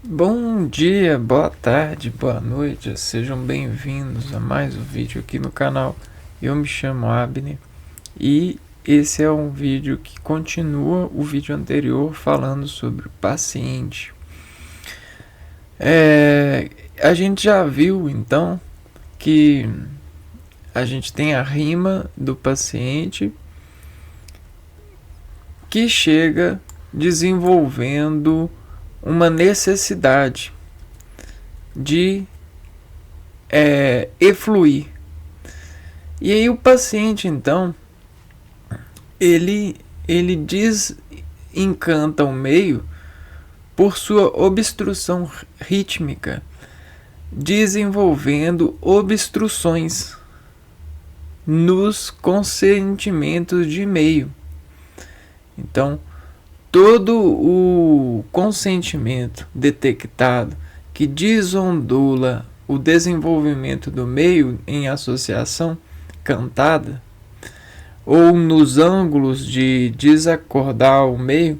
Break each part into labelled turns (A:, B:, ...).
A: Bom dia, boa tarde, boa noite, sejam bem-vindos a mais um vídeo aqui no canal. Eu me chamo Abner e esse é um vídeo que continua o vídeo anterior falando sobre o paciente. A gente já viu então que a gente tem a rima do paciente que chega desenvolvendo uma necessidade de efluir. E aí o paciente então ele desencanta o meio por sua obstrução rítmica, desenvolvendo obstruções nos consentimentos de meio. Então, todo o consentimento detectado que desondula o desenvolvimento do meio em associação cantada, ou nos ângulos de desacordar o meio,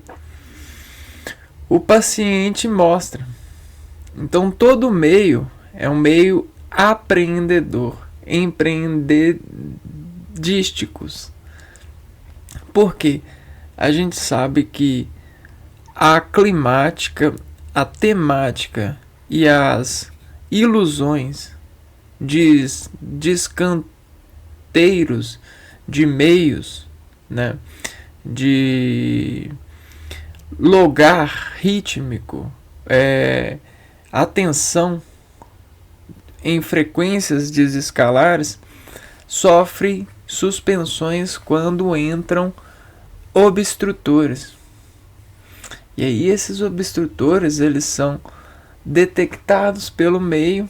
A: o paciente mostra. Então, todo meio é um meio apreendedor, empreendedísticos. Por quê? A gente sabe que a climática, a temática e as ilusões de descanteiros de meios, né, de lugar rítmico, atenção em frequências desescalares, sofre suspensões quando entram obstrutores. E aí esses obstrutores eles são detectados pelo meio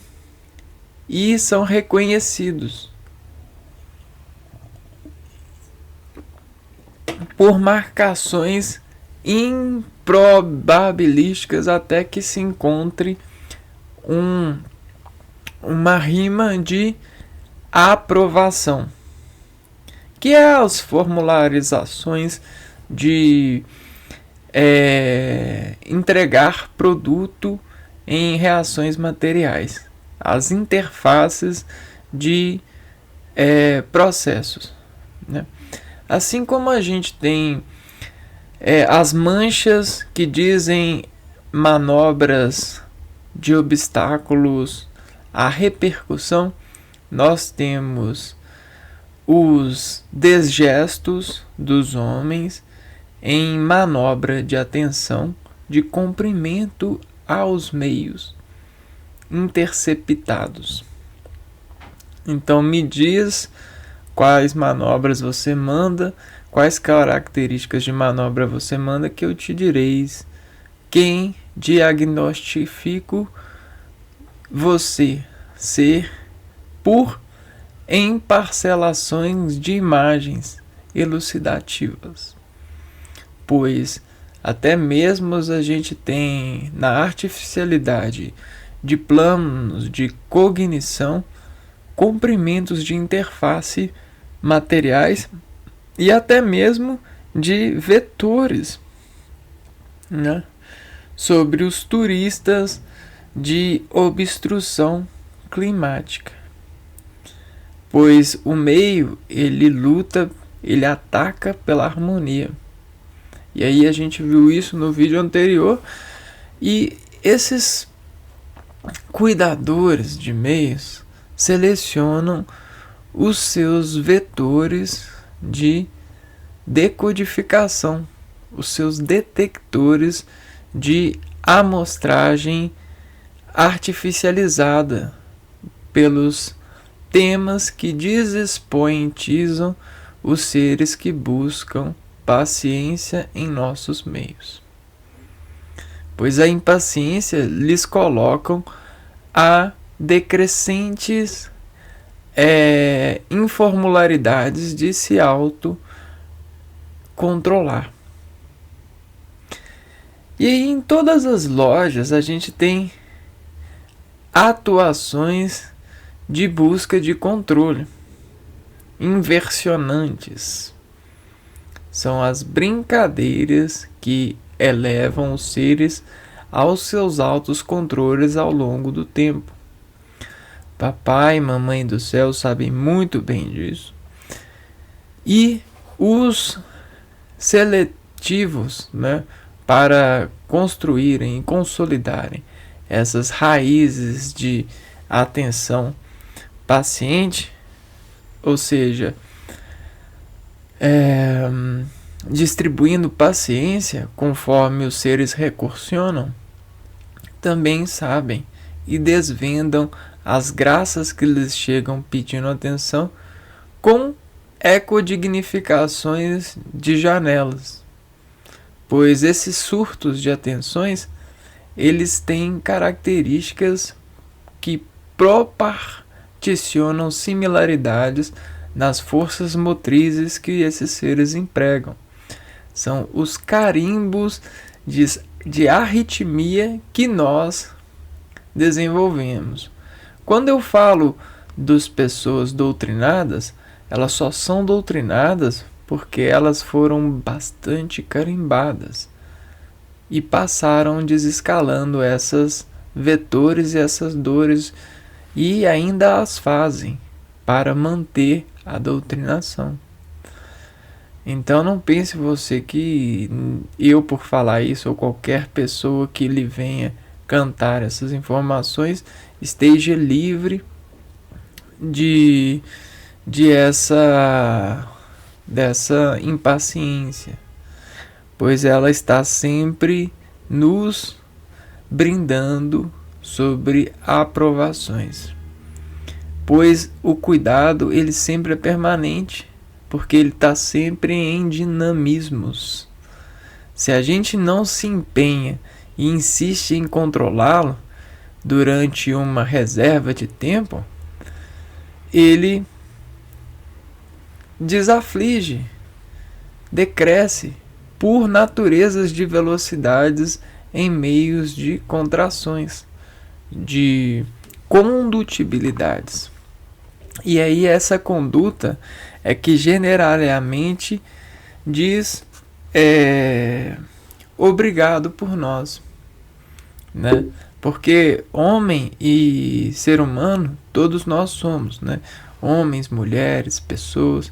A: e são reconhecidos por marcações improbabilísticas até que se encontre uma rima de aprovação, que é as formularizações de entregar produto em reações materiais, as interfaces de processos, né? Assim como a gente tem as manchas que dizem manobras de obstáculos à repercussão, nós temos os desgestos dos homens em manobra de atenção de comprimento aos meios interceptados. Então me diz quais manobras você manda, quais características de manobra você manda, que eu te direis quem diagnostifico você ser por em parcelações de imagens elucidativas. Pois até mesmo a gente tem na artificialidade de planos de cognição comprimentos de interface materiais e até mesmo de vetores, né, sobre os turistas de obstrução climática. Pois o meio, ele luta, ele ataca pela harmonia. E aí a gente viu isso no vídeo anterior. E esses cuidadores de meios selecionam os seus vetores de decodificação, os seus detectores de amostragem artificializada pelos temas que desexpoentizam os seres que buscam paciência em nossos meios. Pois a impaciência lhes colocam a decrescentes informularidades de se autocontrolar. E aí em todas as lojas a gente tem atuações de busca de controle, inversionantes. São as brincadeiras que elevam os seres aos seus altos controles ao longo do tempo. Papai e mamãe do céu sabem muito bem disso. E os seletivos, né, para construírem e consolidarem essas raízes de atenção paciente, ou seja, distribuindo paciência conforme os seres recursionam, também sabem e desvendam as graças que lhes chegam pedindo atenção com ecodignificações de janelas, pois esses surtos de atenções eles têm características que proporcionam similaridades nas forças motrizes que esses seres empregam. São os carimbos de arritmia que nós desenvolvemos. Quando eu falo das pessoas doutrinadas, elas só são doutrinadas porque elas foram bastante carimbadas e passaram desescalando essas vetores e essas dores e ainda as fazem para manter a doutrinação. Então não pense você que eu, por falar isso, ou qualquer pessoa que lhe venha cantar essas informações, esteja livre dessa impaciência, pois ela está sempre nos brindando sobre aprovações, pois o cuidado ele sempre é permanente, porque ele está sempre em dinamismos. Se a gente não se empenha e insiste em controlá-lo durante uma reserva de tempo, ele desaflige, decresce por naturezas de velocidades em meios de contrações, de condutibilidades. E aí essa conduta é que generalmente diz obrigado por nós, né? Porque homem e ser humano, todos nós somos, né? Homens, mulheres, pessoas,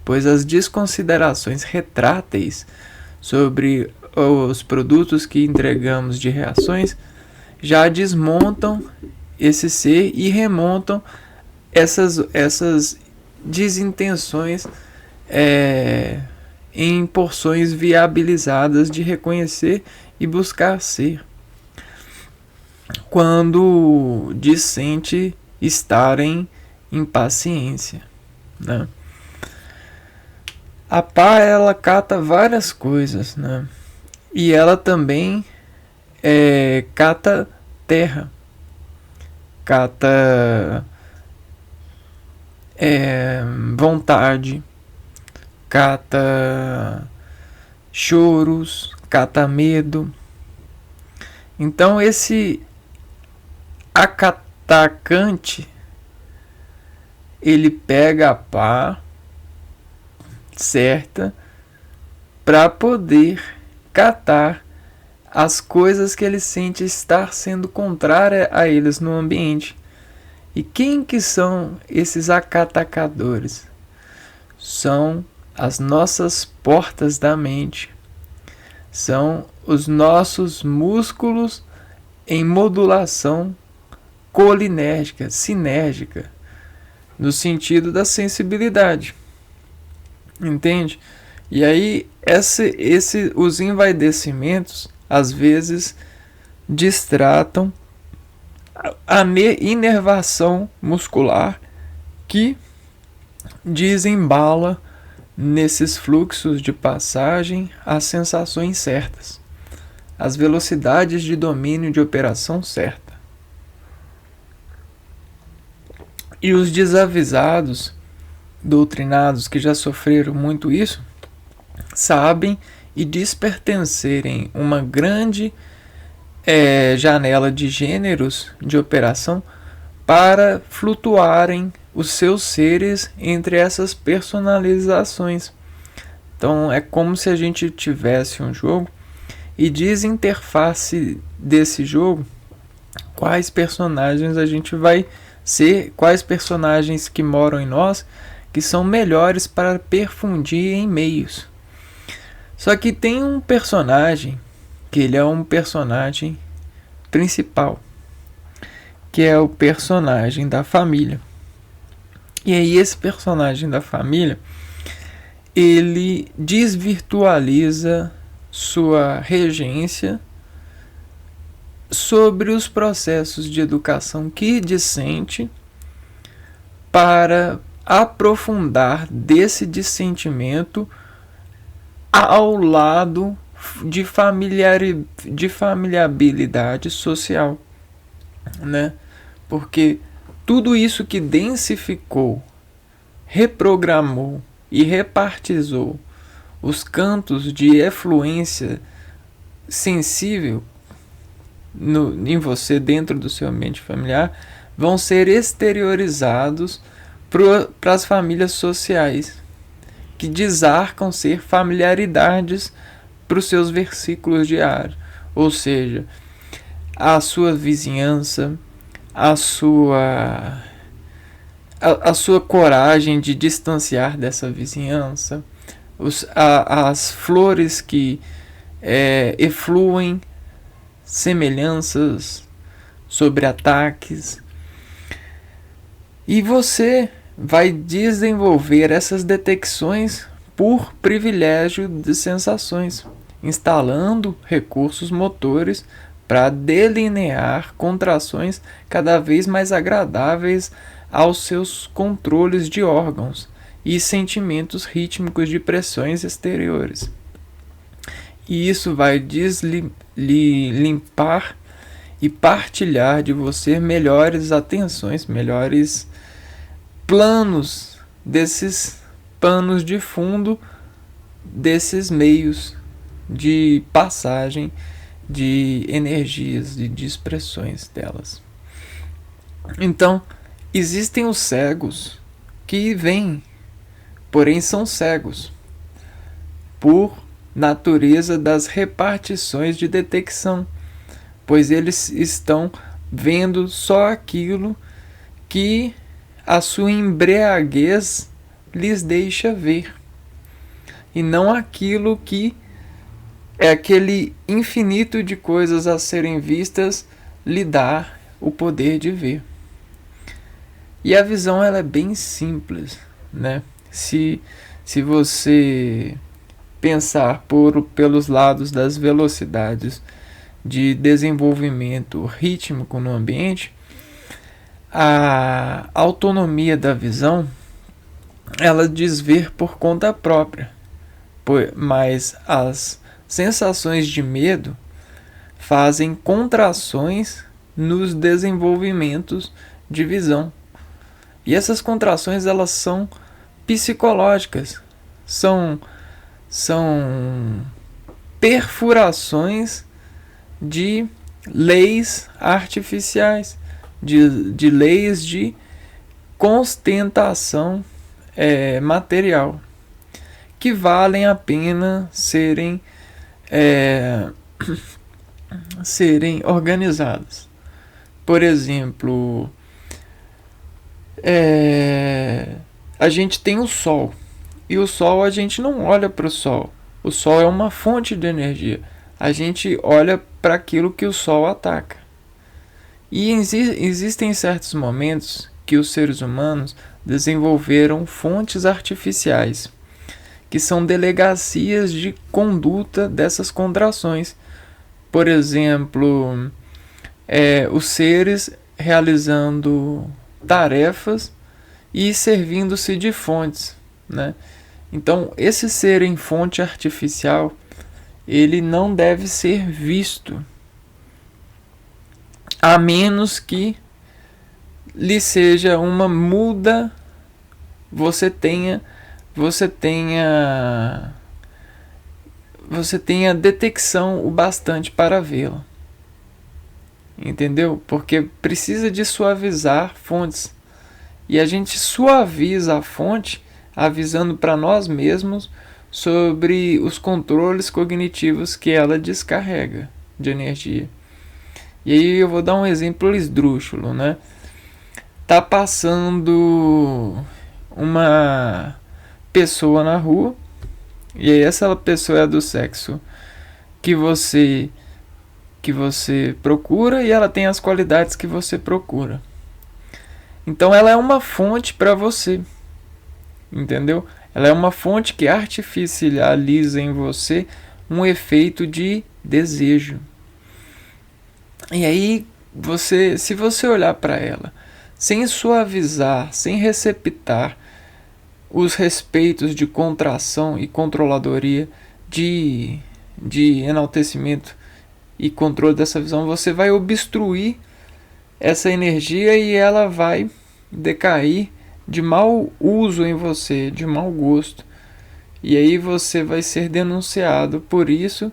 A: pois as desconsiderações retráteis sobre os produtos que entregamos de reações já desmontam esse ser e remontam essas desintenções em porções viabilizadas de reconhecer e buscar ser, quando dissente estar em impaciência, né? A pá, ela cata várias coisas, né? E ela também cata terra, cata vontade, cata choros, cata medo. Então esse acatacante, ele pega a pá certa para poder catar as coisas que ele sente estar sendo contrária a eles no ambiente. E quem que são esses acatacadores? São as nossas portas da mente. São os nossos músculos em modulação colinérgica, sinérgica, no sentido da sensibilidade. Entende? E aí os envaidecimentos às vezes distratam a inervação muscular que desembala nesses fluxos de passagem as sensações certas, as velocidades de domínio de operação certa. E os desavisados, doutrinados que já sofreram muito isso, sabem e despertencerem uma grande janela de gêneros de operação para flutuarem os seus seres entre essas personalizações. Então é como se a gente tivesse um jogo e desinterface desse jogo, quais personagens a gente vai ser, quais personagens que moram em nós que são melhores para perfundir em meios. Só que tem um personagem que ele é um personagem principal, que é o personagem da família. E aí esse personagem da família, ele desvirtualiza sua regência sobre os processos de educação que dissente para aprofundar desse dissentimento ao lado de familiaridade social, né? Porque tudo isso que densificou, reprogramou e repartizou os cantos de efluência sensível em você dentro do seu ambiente familiar vão ser exteriorizados para as famílias sociais, que desarcam ser familiaridades para os seus versículos diários, ou seja, a sua vizinhança, a sua coragem de distanciar dessa vizinhança, as flores que efluem semelhanças sobre ataques, e você vai desenvolver essas detecções por privilégio de sensações, instalando recursos motores para delinear contrações cada vez mais agradáveis aos seus controles de órgãos e sentimentos rítmicos de pressões exteriores. E isso vai limpar e partilhar de você melhores atenções, melhores planos desses panos de fundo, desses meios de passagem de energias e de expressões delas. Então, existem os cegos que vêm, porém são cegos por natureza das repartições de detecção, pois eles estão vendo só aquilo que a sua embriaguez lhes deixa ver, e não aquilo que é aquele infinito de coisas a serem vistas lhe dá o poder de ver. E a visão ela é bem simples, né? Se você pensar pelos lados das velocidades de desenvolvimento rítmico no ambiente, a autonomia da visão ela diz ver por conta própria, mas as sensações de medo fazem contrações nos desenvolvimentos de visão. E essas contrações elas são psicológicas, são perfurações de leis artificiais, de leis de constentação material, que valem a pena serem organizadas. Por exemplo, a gente tem o Sol, e o Sol a gente não olha para o Sol. O Sol é uma fonte de energia. A gente olha para aquilo que o Sol ataca. E existem certos momentos que os seres humanos desenvolveram fontes artificiais, que são delegacias de conduta dessas contrações. Por exemplo, os seres realizando tarefas e servindo-se de fontes, né? Então, esse ser em fonte artificial, ele não deve ser visto, a menos que lhe seja uma muda, você tenha detecção o bastante para vê-la. Entendeu? Porque precisa de suavizar fontes. E a gente suaviza a fonte avisando para nós mesmos sobre os controles cognitivos que ela descarrega de energia. E aí eu vou dar um exemplo esdrúxulo, né? Tá passando uma pessoa na rua, e aí essa pessoa é do sexo que você procura, e ela tem as qualidades que você procura. Então ela é uma fonte para você, entendeu? Ela é uma fonte que artificializa em você um efeito de desejo. E aí se você olhar para ela sem suavizar, sem receptar os respeitos de contração e controladoria, de enaltecimento e controle dessa visão, você vai obstruir essa energia e ela vai decair de mau uso em você, de mau gosto. E aí você vai ser denunciado por isso,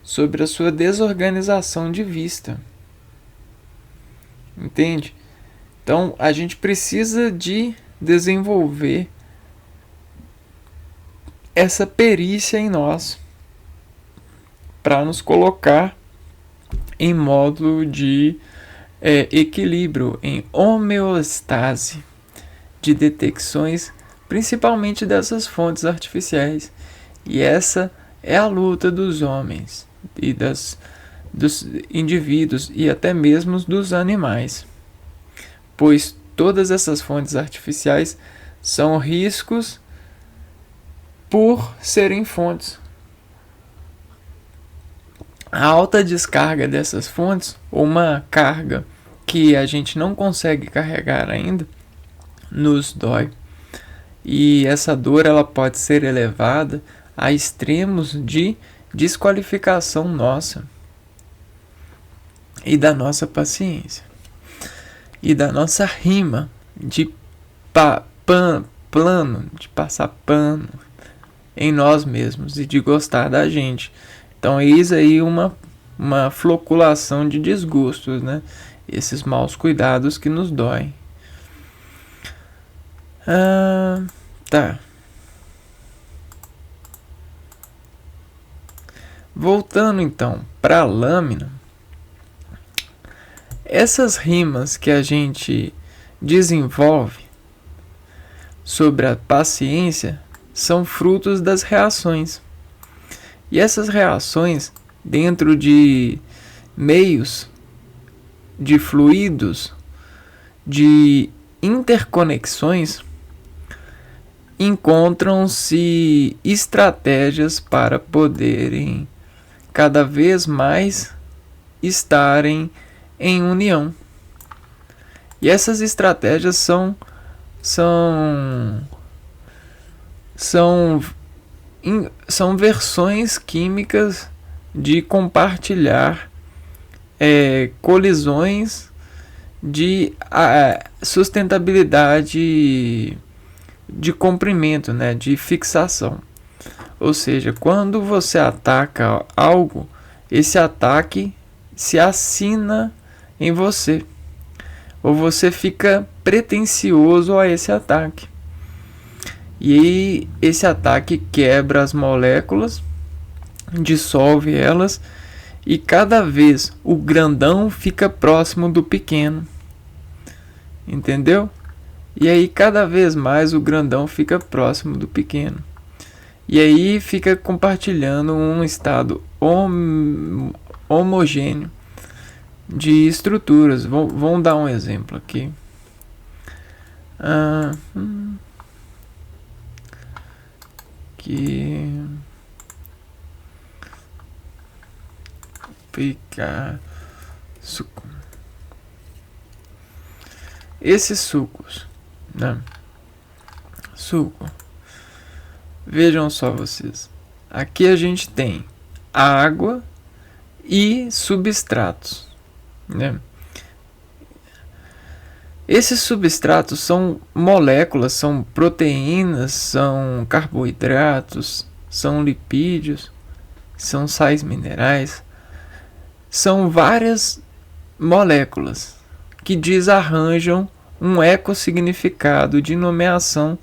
A: sobre a sua desorganização de vista. Entende? Então a gente precisa de desenvolver essa perícia em nós para nos colocar em modo de equilíbrio, em homeostase de detecções, principalmente dessas fontes artificiais. E essa é a luta dos homens e dos indivíduos e até mesmo dos animais, pois todas essas fontes artificiais são riscos por serem fontes. A alta descarga dessas fontes, ou uma carga que a gente não consegue carregar ainda, nos dói. E essa dor ela pode ser elevada a extremos de desqualificação nossa e da nossa paciência e da nossa rima de plano, de passar pano em nós mesmos e de gostar da gente. Então eis aí uma floculação de desgostos, né? Esses maus cuidados que nos doem. Tá. Voltando então para a lâmina, essas rimas que a gente desenvolve sobre a paciência são frutos das reações. E essas reações, dentro de meios, de fluidos, de interconexões, encontram-se estratégias para poderem cada vez mais estarem em união. E essas estratégias são versões químicas de compartilhar colisões de sustentabilidade de comprimento, né, de fixação. Ou seja, quando você ataca algo, esse ataque se assina em você, ou você fica pretensioso a esse ataque. E aí, esse ataque quebra as moléculas, dissolve elas, e cada vez o grandão fica próximo do pequeno. Entendeu? E aí, cada vez mais o grandão fica próximo do pequeno. E aí, fica compartilhando um estado homogêneo de estruturas. Vamos dar um exemplo aqui. Que fica suco. Esses sucos, né? Suco. Vejam só vocês. Aqui a gente tem água e substratos, né? Esses substratos são moléculas, são proteínas, são carboidratos, são lipídios, são sais minerais, são várias moléculas que desarranjam um ecossignificado de nomeação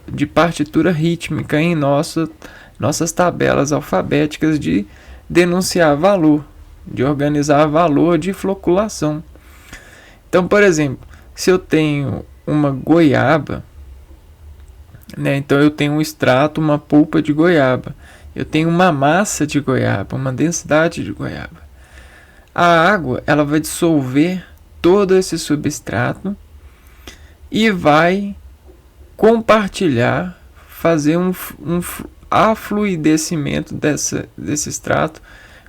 A: de partitura rítmica em nossas tabelas alfabéticas de denunciar valor, de organizar valor de floculação. Então, por exemplo, se eu tenho uma goiaba, né, então eu tenho um extrato, uma polpa de goiaba. Eu tenho uma massa de goiaba, uma densidade de goiaba. A água, ela vai dissolver todo esse substrato e vai compartilhar, fazer um afluidecimento desse extrato.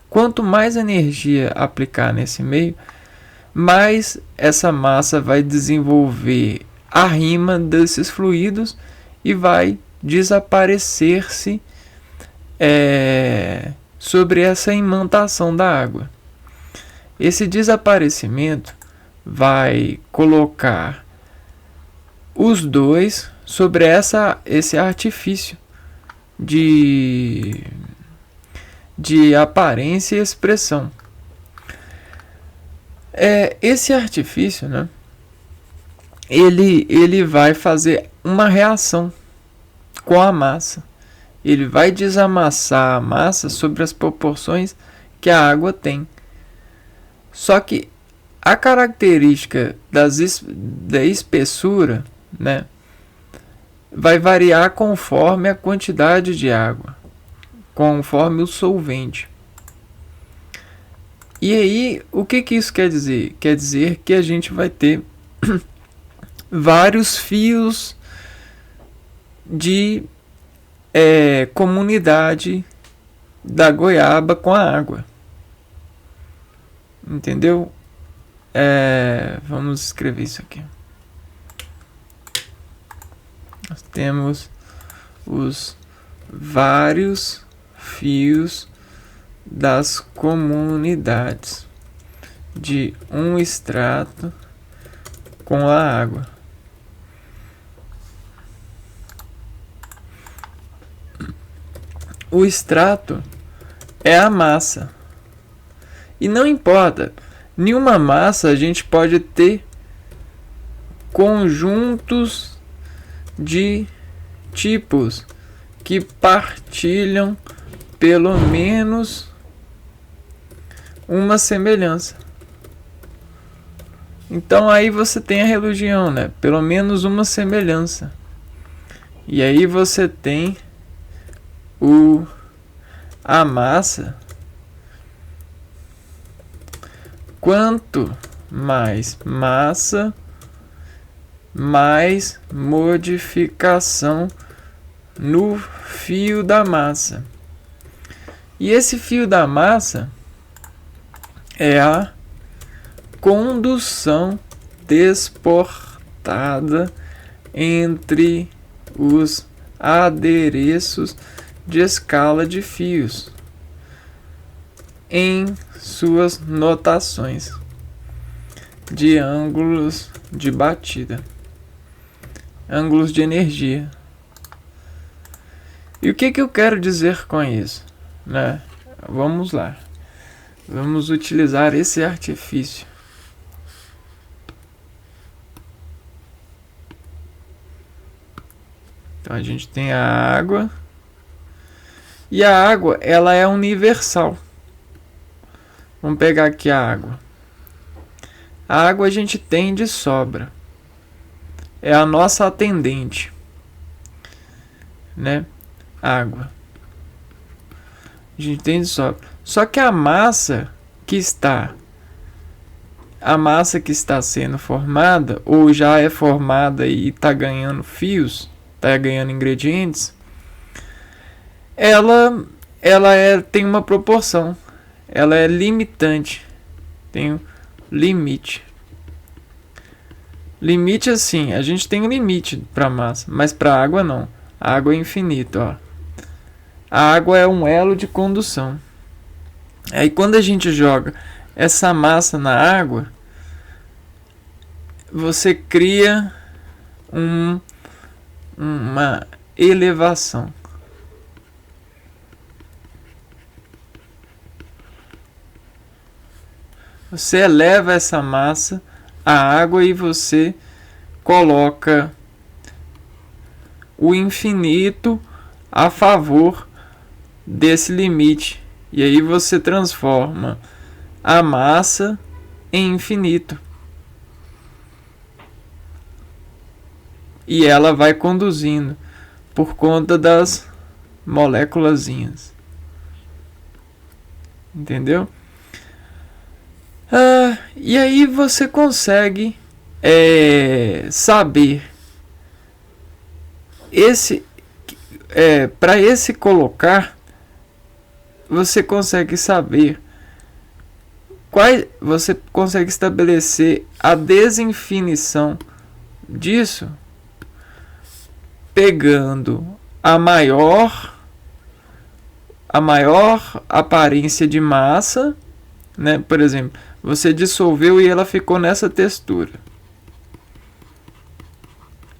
A: Quanto mais energia aplicar nesse meio, mais essa massa vai desenvolver a rima desses fluidos e vai desaparecer-se sobre essa imantação da água. Esse desaparecimento vai colocar os dois sobre esse artifício de aparência e expressão. Esse artifício, né, ele vai fazer uma reação com a massa. Ele vai desamassar a massa sobre as proporções que a água tem. Só que a característica da espessura, né, vai variar conforme a quantidade de água, conforme o solvente. E aí, o que isso quer dizer? Quer dizer que a gente vai ter vários fios de comunidade da goiaba com a água. Entendeu? Vamos escrever isso aqui. Nós temos os vários fios das comunidades de um extrato com a água. O extrato é a massa. E não importa, nenhuma massa a gente pode ter conjuntos de tipos que partilham pelo menos uma semelhança. Então aí você tem a religião, né? Pelo menos uma semelhança. E aí você tem a massa. Quanto mais massa, mais modificação no fio da massa. E esse fio da massa é a condução desportada entre os adereços de escala de fios em suas notações de ângulos de batida, ângulos de energia. E o que eu quero dizer com isso, né? Vamos lá. Vamos utilizar esse artifício. Então a gente tem a água. E a água, ela é universal. Vamos pegar aqui a água. A água a gente tem de sobra. É a nossa atendente, né? Água. A gente tem de sobra. Só que a massa que está sendo formada, ou já é formada e está ganhando fios, está ganhando ingredientes, ela tem uma proporção. Ela é limitante. Tem um limite. Limite assim, a gente tem um limite para massa, mas para água não. A água é infinita, ó. A água é um elo de condução. Aí quando a gente joga essa massa na água, você cria uma elevação. Você eleva essa massa à água e você coloca o infinito a favor desse limite. E aí você transforma a massa em infinito. E ela vai conduzindo por conta das moléculazinhas. Entendeu? E aí você consegue saber para esse colocar, você consegue saber você consegue estabelecer a desinfinição disso pegando a maior aparência de massa, né? Por exemplo, você dissolveu e ela ficou nessa textura.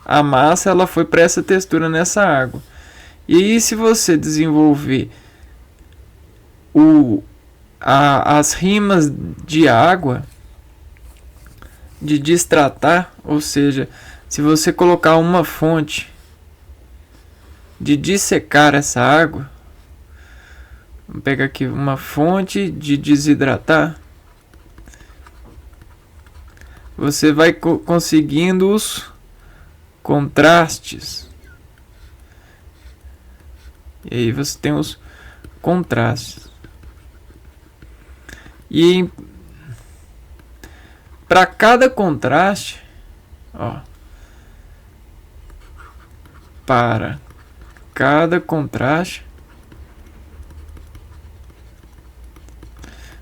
A: A massa ela foi para essa textura nessa água. E aí, se você desenvolver as rimas de água, de destratar, ou seja, se você colocar uma fonte de dissecar essa água, vamos pegar aqui uma fonte de desidratar, você vai conseguindo os contrastes. E aí você tem os contrastes. E para cada contraste, para cada contraste,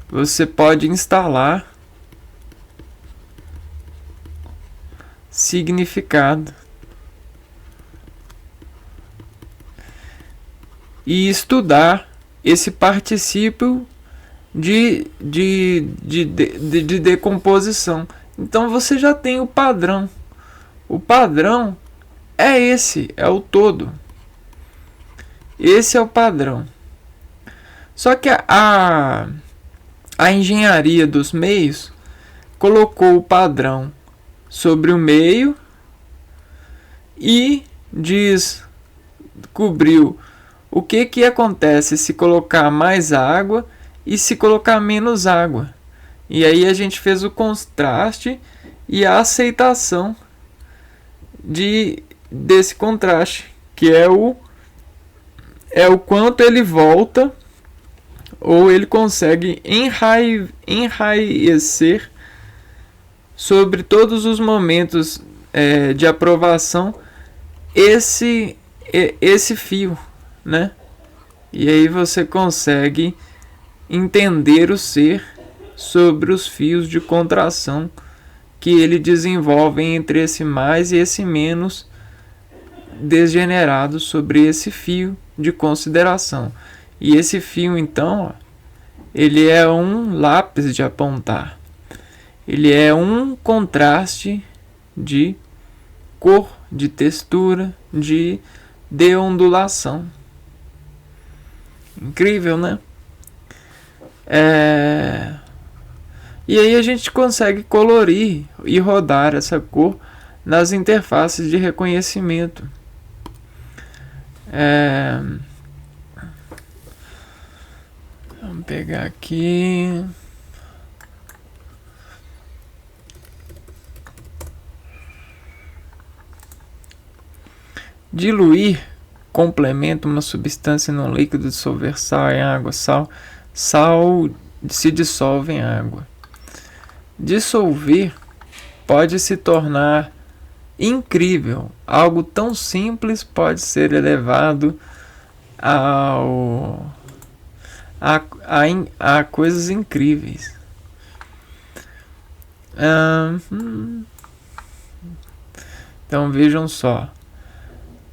A: você pode instalar significado e estudar esse particípio de decomposição. Então você já tem o padrão. O padrão é esse, é o todo. Esse é o padrão. Só que a engenharia dos meios colocou o padrão sobre o meio e descobriu o que acontece se colocar mais água e se colocar menos água. E aí a gente fez o contraste e a aceitação desse contraste, que é o quanto ele volta ou ele consegue enraizecer sobre todos os momentos de aprovação esse fio, né? E aí você consegue entender o ser sobre os fios de contração que ele desenvolve entre esse mais e esse menos degenerado sobre esse fio de consideração. E esse fio, então, ele é um lápis de apontar. Ele é um contraste de cor, de textura, de ondulação. Incrível, né? E aí a gente consegue colorir e rodar essa cor nas interfaces de reconhecimento. Vamos pegar aqui. Diluir complementa uma substância num líquido, dissolver sal em água. Sal se dissolve em água. Dissolver pode se tornar incrível. Algo tão simples pode ser elevado a coisas incríveis. Então vejam só.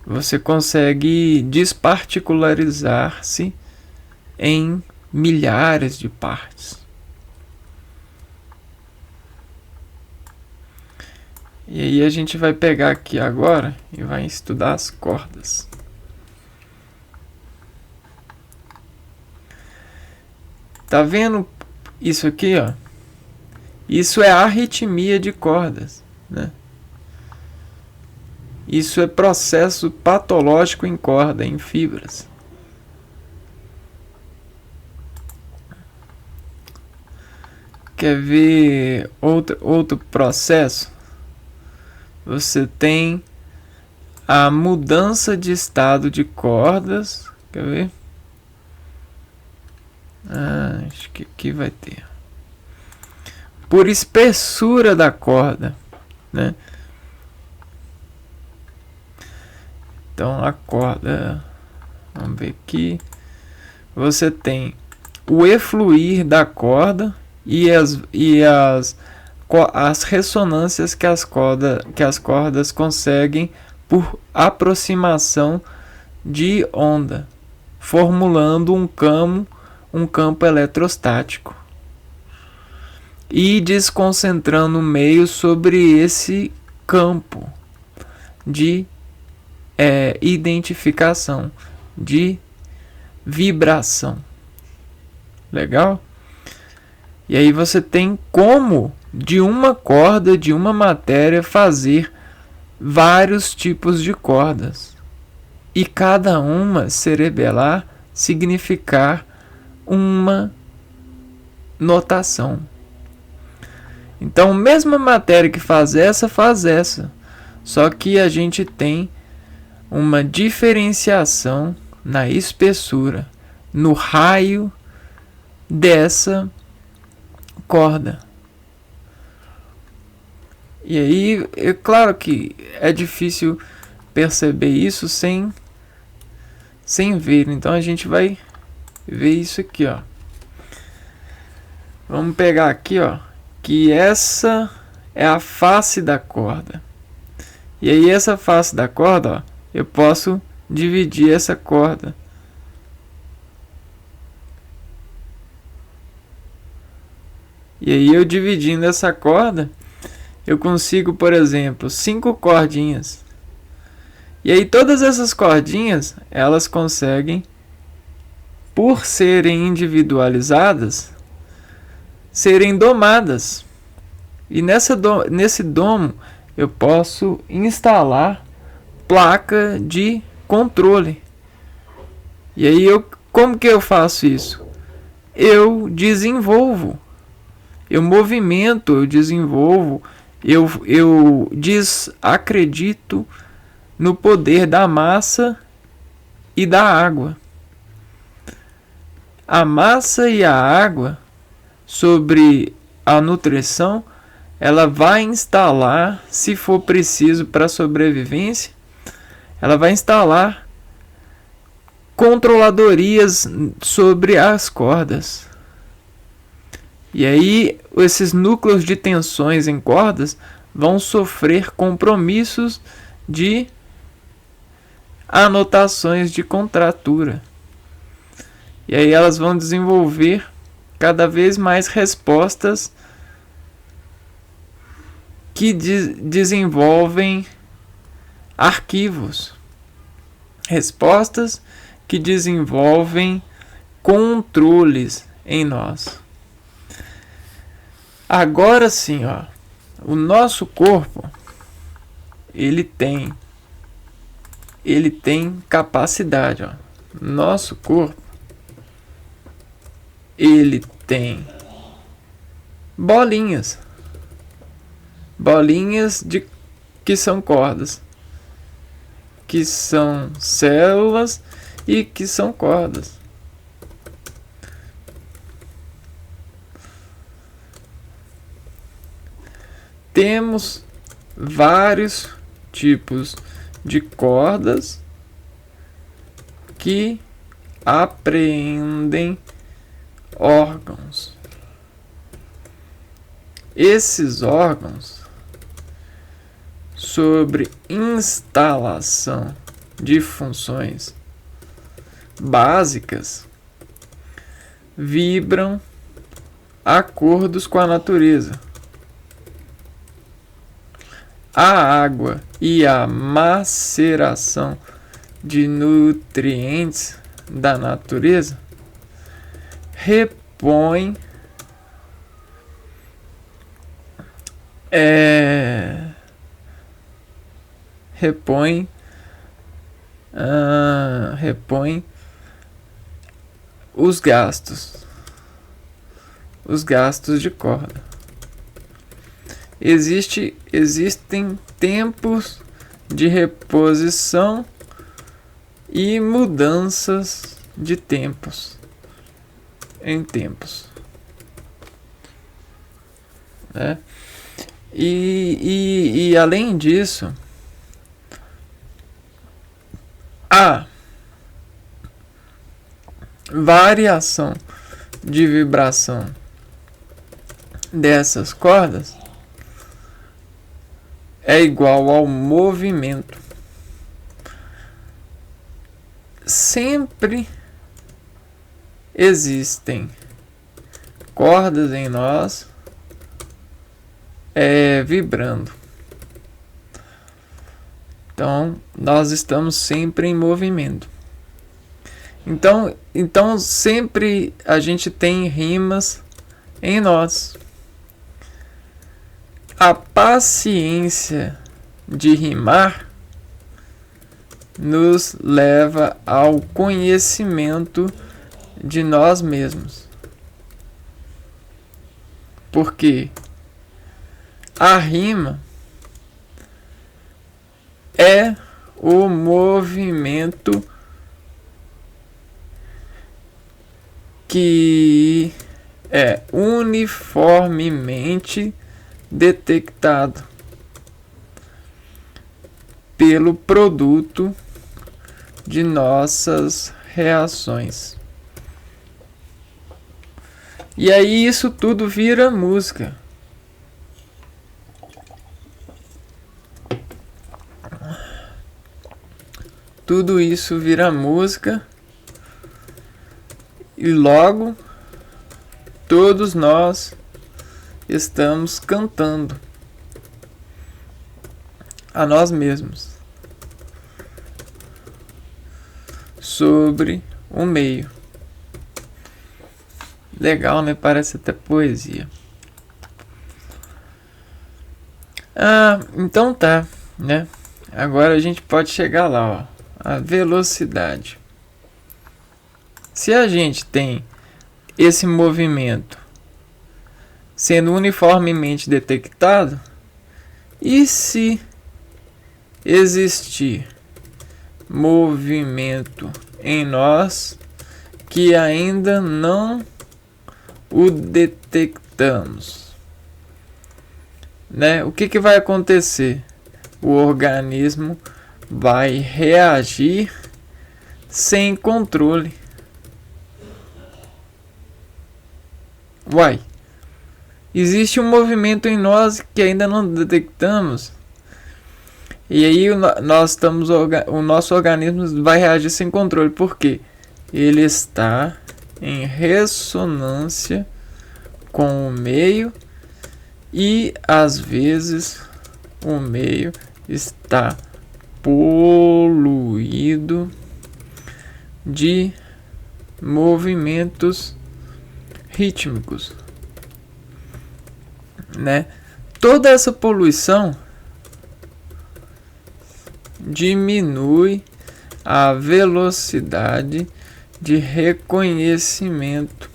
A: Você consegue desparticularizar-se em milhares de partes. E aí a gente vai pegar aqui agora e vai estudar as cordas. Tá vendo isso aqui, ó? Isso é arritmia de cordas, né? Isso é processo patológico em corda, em fibras. Quer ver outro processo? Você tem a mudança de estado de cordas. Quer ver? Acho que aqui vai ter. Por espessura da corda, né? Então a corda, vamos ver aqui. Você tem o efluir da corda e as ressonâncias que as cordas conseguem por aproximação de onda, formulando um campo eletrostático e desconcentrando o meio sobre esse campo de identificação, de vibração. Legal? E aí você tem como de uma corda, de uma matéria, fazer vários tipos de cordas. E cada uma cerebelar significar uma notação. Então, mesma matéria que faz essa. Só que a gente tem uma diferenciação na espessura, no raio dessa corda. E aí, é claro que é difícil perceber isso sem ver. Então a gente vai ver isso aqui, ó. Vamos pegar aqui, ó, que essa é a face da corda. E aí essa face da corda, ó, eu posso dividir essa corda. E aí eu dividindo essa corda, eu consigo, por exemplo, 5 cordinhas. E aí todas essas cordinhas, elas conseguem, por serem individualizadas, serem domadas. E nesse domo eu posso instalar placa de controle. E aí como que eu faço isso? Eu desenvolvo, eu movimento, eu desenvolvo, eu desacredito no poder da massa e da água. A massa e a água, sobre a nutrição, ela vai instalar, se for preciso para a sobrevivência, ela vai instalar controladorias sobre as cordas. E aí esses núcleos de tensões em cordas vão sofrer compromissos de anotações de contratura. E aí elas vão desenvolver cada vez mais respostas que desenvolvem arquivos. Respostas que desenvolvem controles em nós. Agora sim, ó, o nosso corpo, ele tem capacidade, ó. Nosso corpo, ele tem bolinhas que são cordas, que são células e que são cordas. Temos vários tipos de cordas que apreendem órgãos. Esses órgãos, sobre instalação de funções básicas, vibram acordos com a natureza. A água e a maceração de nutrientes da natureza repõem repõe os gastos de corda. Existem tempos de reposição e mudanças de tempos em tempos, né? E além disso, a variação de vibração dessas cordas é igual ao movimento. Sempre existem cordas em nós vibrando. Então, nós estamos sempre em movimento. Então sempre a gente tem rimas em nós. A paciência de rimar nos leva ao conhecimento de nós mesmos. Porque a rima é o movimento que é uniformemente detectado pelo produto de nossas reações. E aí isso tudo vira música. Tudo isso vira música e logo todos nós estamos cantando a nós mesmos sobre o meio. Legal, né? Parece até poesia. Então tá, né? Agora a gente pode chegar lá, ó. A velocidade. Se a gente tem esse movimento sendo uniformemente detectado, e se existir movimento em nós que ainda não o detectamos, né? O que vai acontecer? O organismo vai reagir sem controle. Uai, existe um movimento em nós que ainda não detectamos. E aí o nosso organismo vai reagir sem controle. Por quê? Ele está em ressonância com o meio e às vezes o meio está poluído de movimentos rítmicos, né? Toda essa poluição diminui a velocidade de reconhecimento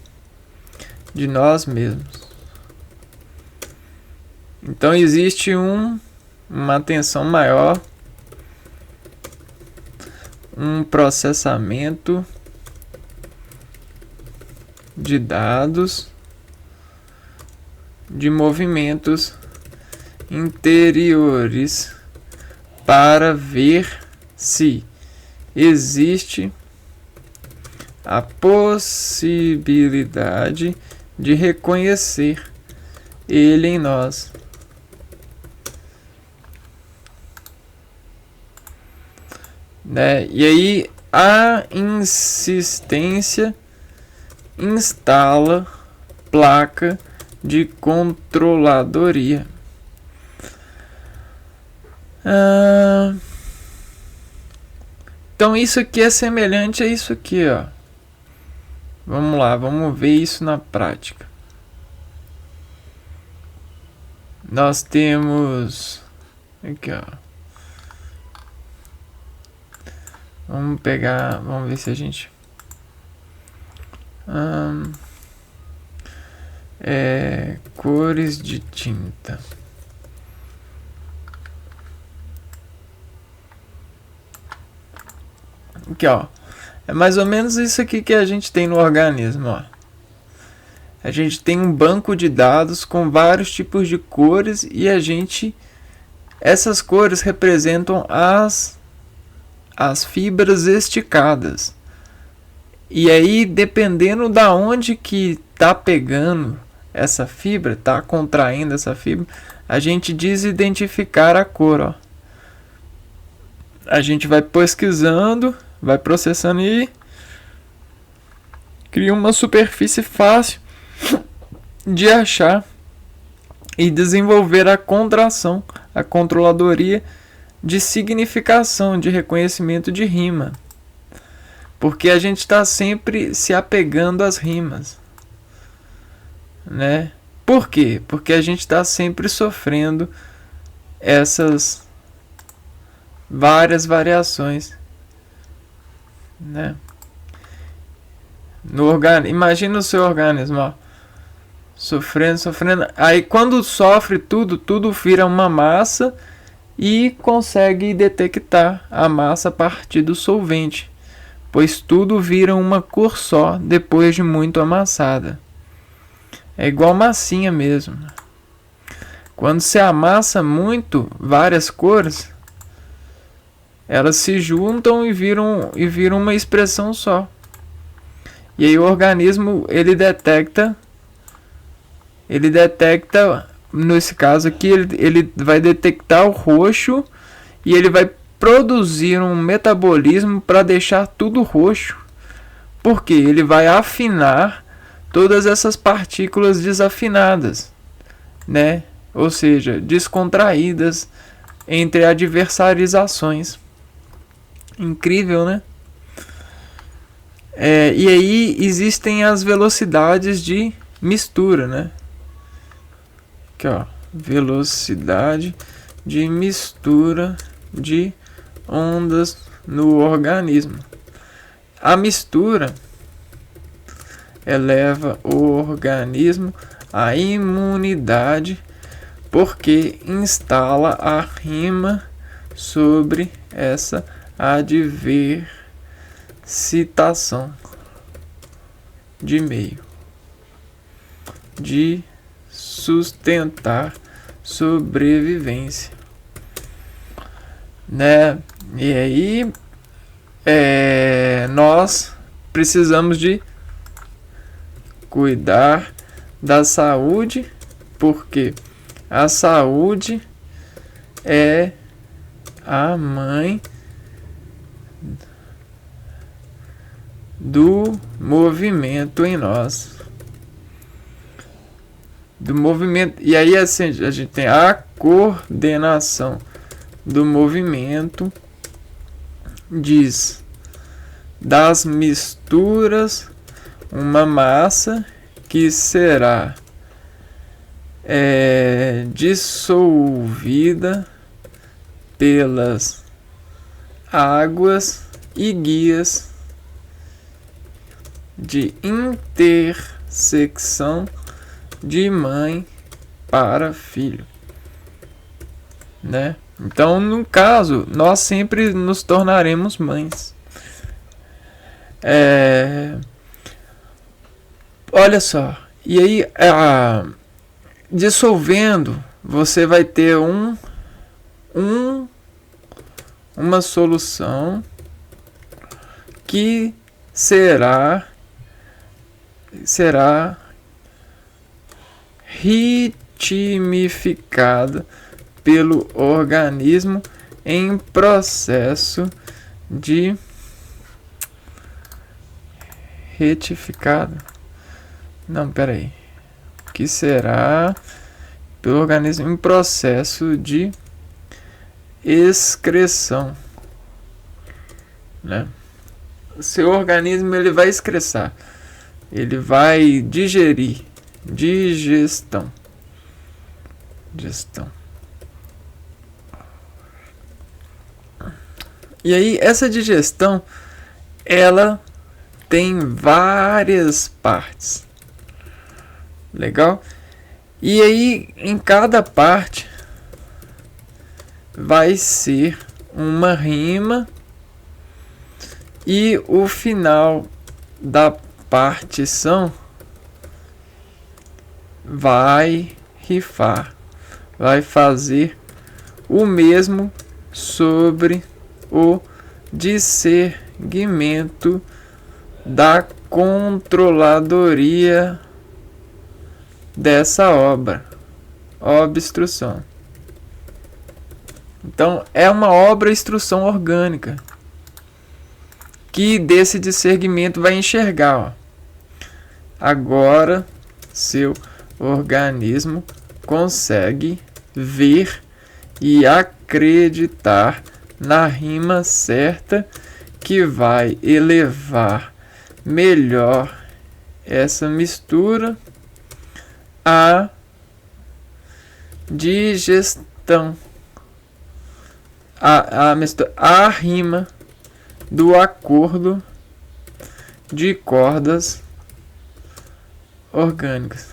A: de nós mesmos. Então existe uma atenção maior, um processamento de dados, de movimentos interiores para ver se existe a possibilidade de reconhecer ele em nós. Né? E aí a insistência instala placa de controladoria. Então isso aqui é semelhante a isso aqui, ó. Vamos lá, vamos ver isso na prática. Nós temos aqui, ó, Vamos pegar, vamos ver se a gente cores de tinta. Aqui, ó. É mais ou menos isso aqui que a gente tem no organismo, ó. A gente tem um banco de dados com vários tipos de cores e essas cores representam as fibras esticadas. E aí, dependendo da onde que tá pegando essa fibra, tá contraindo essa fibra, a gente diz identificar a cor, ó. A gente vai pesquisando, vai processando e cria uma superfície fácil de achar e desenvolver a contração, a controladoria de significação, de reconhecimento de rima. Porque a gente está sempre se apegando às rimas, né? Por quê? Porque a gente está sempre sofrendo essas várias variações, né? Imagina o seu organismo, ó, sofrendo. Aí quando sofre tudo vira uma massa e consegue detectar a massa a partir do solvente, pois tudo vira uma cor só depois de muito amassada. É igual massinha mesmo. Quando se amassa muito várias cores, elas se juntam e viram uma expressão só. E aí o organismo ele detecta, nesse caso aqui, ele vai detectar o roxo e ele vai produzir um metabolismo para deixar tudo roxo. Porque ele vai afinar todas essas partículas desafinadas, né? Ou seja, descontraídas entre adversarizações. Incrível, né? E aí existem as velocidades de mistura, né? Aqui, ó, velocidade de mistura de ondas no organismo. A mistura eleva o organismo à imunidade porque instala a rima sobre essa adversitação de meio, de sustentar sobrevivência, né? E aí nós precisamos de cuidar da saúde, porque a saúde é a mãe do movimento em nós. Do movimento. E aí assim, a gente tem a coordenação do movimento, diz das misturas uma massa que será dissolvida pelas águas e guias de intersecção de mãe para filho, né? Então, no caso, nós sempre nos tornaremos mães. Olha só, e aí dissolvendo, você vai ter uma solução que será ritmificada pelo organismo em processo de retificado. Não, peraí. Que será pelo organismo em processo de excreção, né? O seu organismo ele vai excretar, ele vai digerir, digestão. E aí essa digestão, ela tem várias partes. Legal? E aí em cada parte vai ser uma rima e o final da partição vai rifar, vai fazer o mesmo sobre o discernimento da controladoria dessa obra, obstrução. Então é uma obra instrução orgânica que desse discernimento vai enxergar, ó. Agora seu organismo consegue ver e acreditar na rima certa que vai elevar melhor essa mistura à digestão, a rima do acordo de cordas orgânicas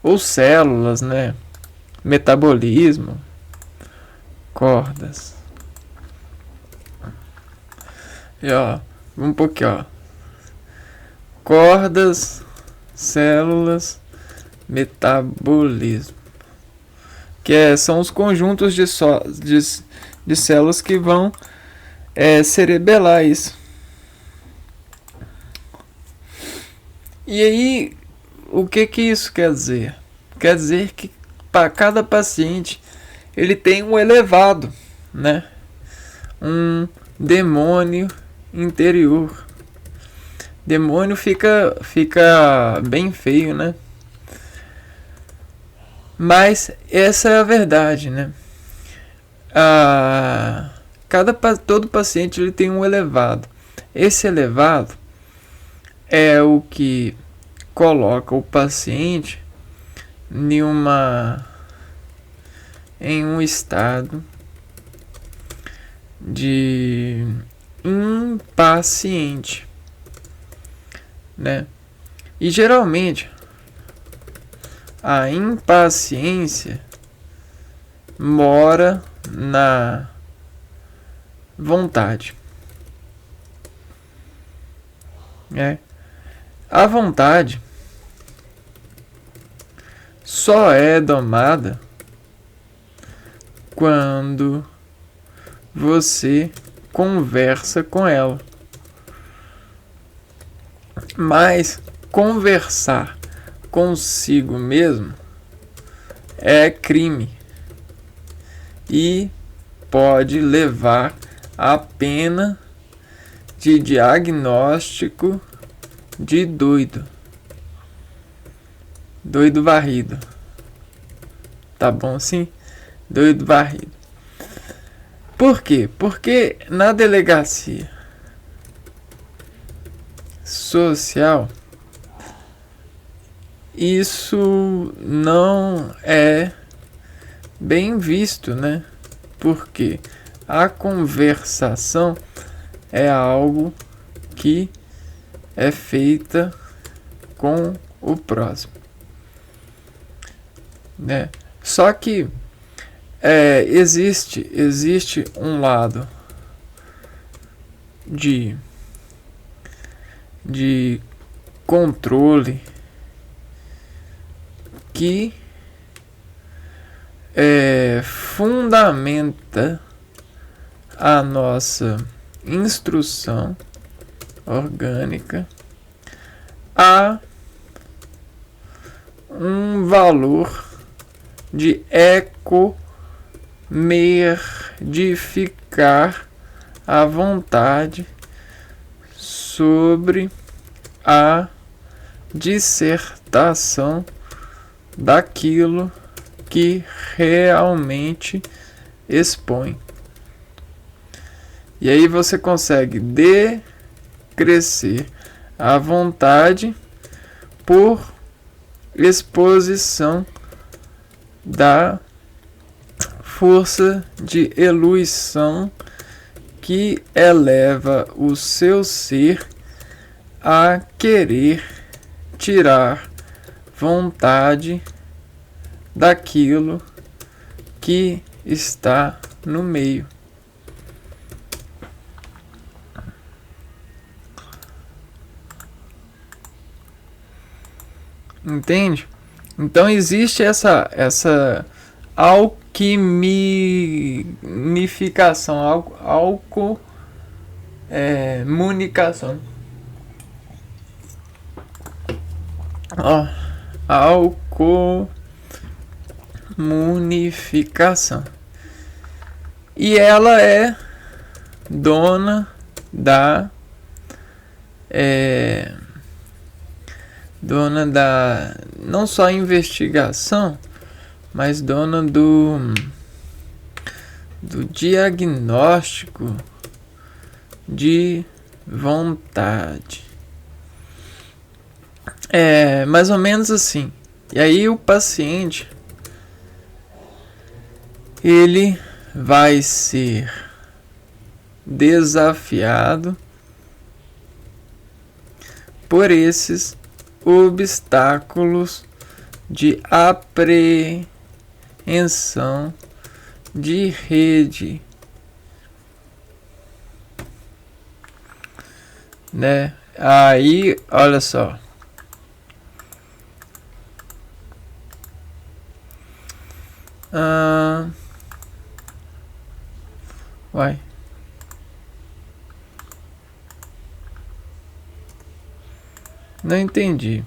A: ou células, né? Metabolismo, cordas. E ó, um pouquinho, ó. Cordas, células, metabolismo. São os conjuntos de células que vão cerebelar isso. E aí, o que isso quer dizer? Quer dizer que para cada paciente ele tem um elevado, né? Um demônio interior. Demônio fica bem feio, né? Mas essa é a verdade, né? Todo paciente ele tem um elevado. Esse elevado é o que coloca o paciente em um estado de impaciente, né? E geralmente a impaciência mora na vontade, né? A vontade só é domada quando você conversa com ela. Mas conversar consigo mesmo é crime e pode levar à pena de diagnóstico de doido varrido. Tá bom assim? Doido varrido. Por quê? Porque na delegacia social isso não é bem visto, né? Porque a conversação é algo que é feita com o próximo, né? Só que existe um lado de controle que fundamenta a nossa instrução orgânica a um valor de merdificar a vontade sobre a dissertação daquilo que realmente expõe. E aí você consegue decrescer a vontade por exposição da força de eluição que eleva o seu ser a querer tirar vontade daquilo que está no meio. Entende? Então existe essa alquimificação, municação. Alcomunificação. E ela é dona da não só investigação, mas dona do diagnóstico de vontade. É mais ou menos assim. E aí o paciente ele vai ser desafiado por esses obstáculos de apreensão de rede, né? Aí, olha só. Uai. Não entendi.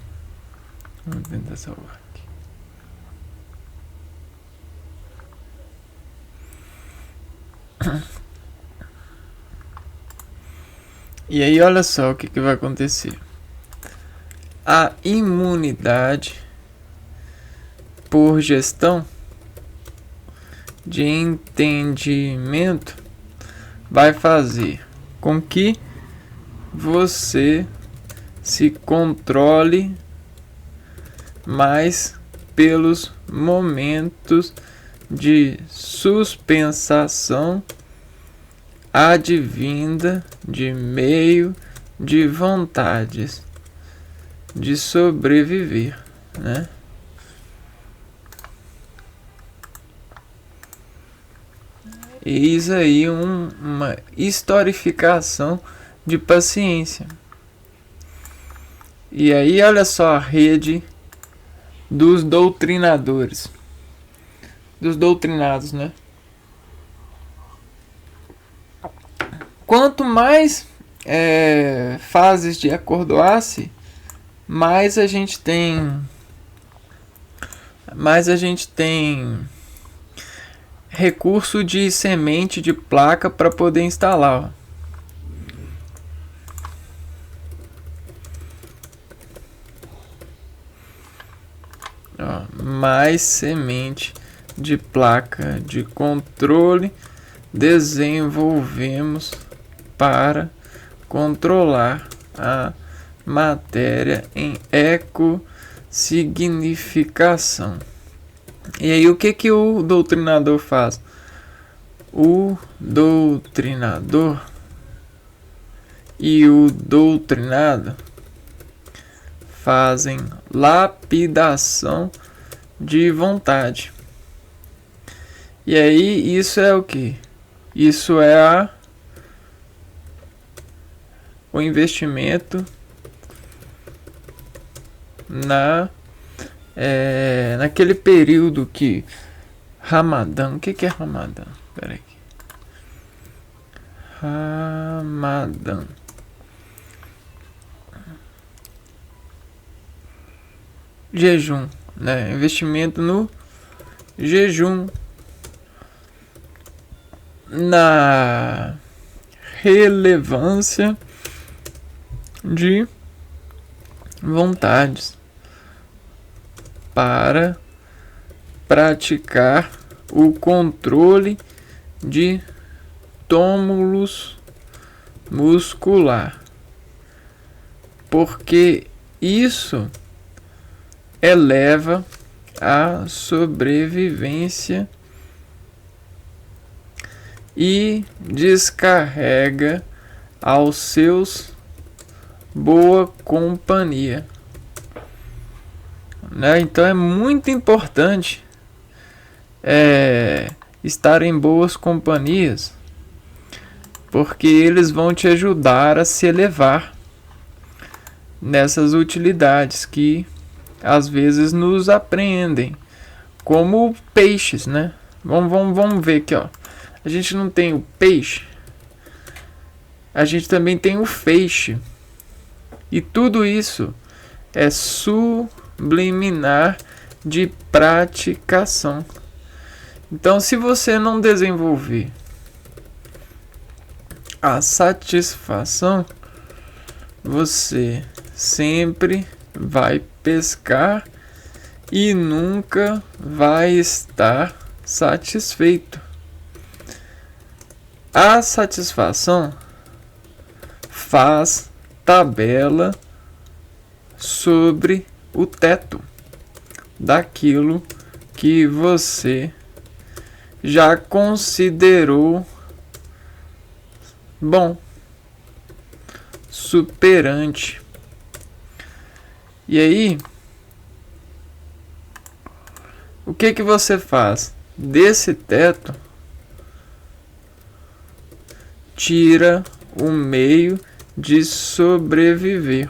A: Vamos tentar salvar aqui. E aí, olha só o que vai acontecer. A imunidade por gestão de entendimento vai fazer com que você se controle mais pelos momentos de suspensação advinda de meio de vontades de sobreviver, né? Eis aí uma historificação de paciência. E aí olha só a rede dos doutrinadores, dos doutrinados, né? Quanto mais fases de acordoar-se, mais a gente tem recurso de semente de placa para poder instalar. Mais semente de placa de controle desenvolvemos para controlar a matéria em ecossignificação. E aí o que o doutrinador faz? O doutrinador e o doutrinado fazem lapidação de vontade. E aí isso é o que? Isso é o investimento naquele período que Ramadã. O que é Ramadã? Espera aí. Ramadã. Jejum, né? Investimento no jejum, na relevância de vontades para praticar o controle de túmulos muscular, porque isso eleva a sobrevivência e descarrega aos seus boa companhia, né? Então é muito importante estar em boas companhias, porque eles vão te ajudar a se elevar nessas utilidades que às vezes nos apreendem, como peixes, né? Vamos ver aqui, ó. A gente não tem o peixe, a gente também tem o feixe. E tudo isso é subliminar de praticação. Então, se você não desenvolver a satisfação, você sempre vai pescar e nunca vai estar satisfeito. A satisfação faz tabela sobre o teto daquilo que você já considerou bom, superante. E aí, o que que você faz? Desse teto, tira o meio de sobreviver.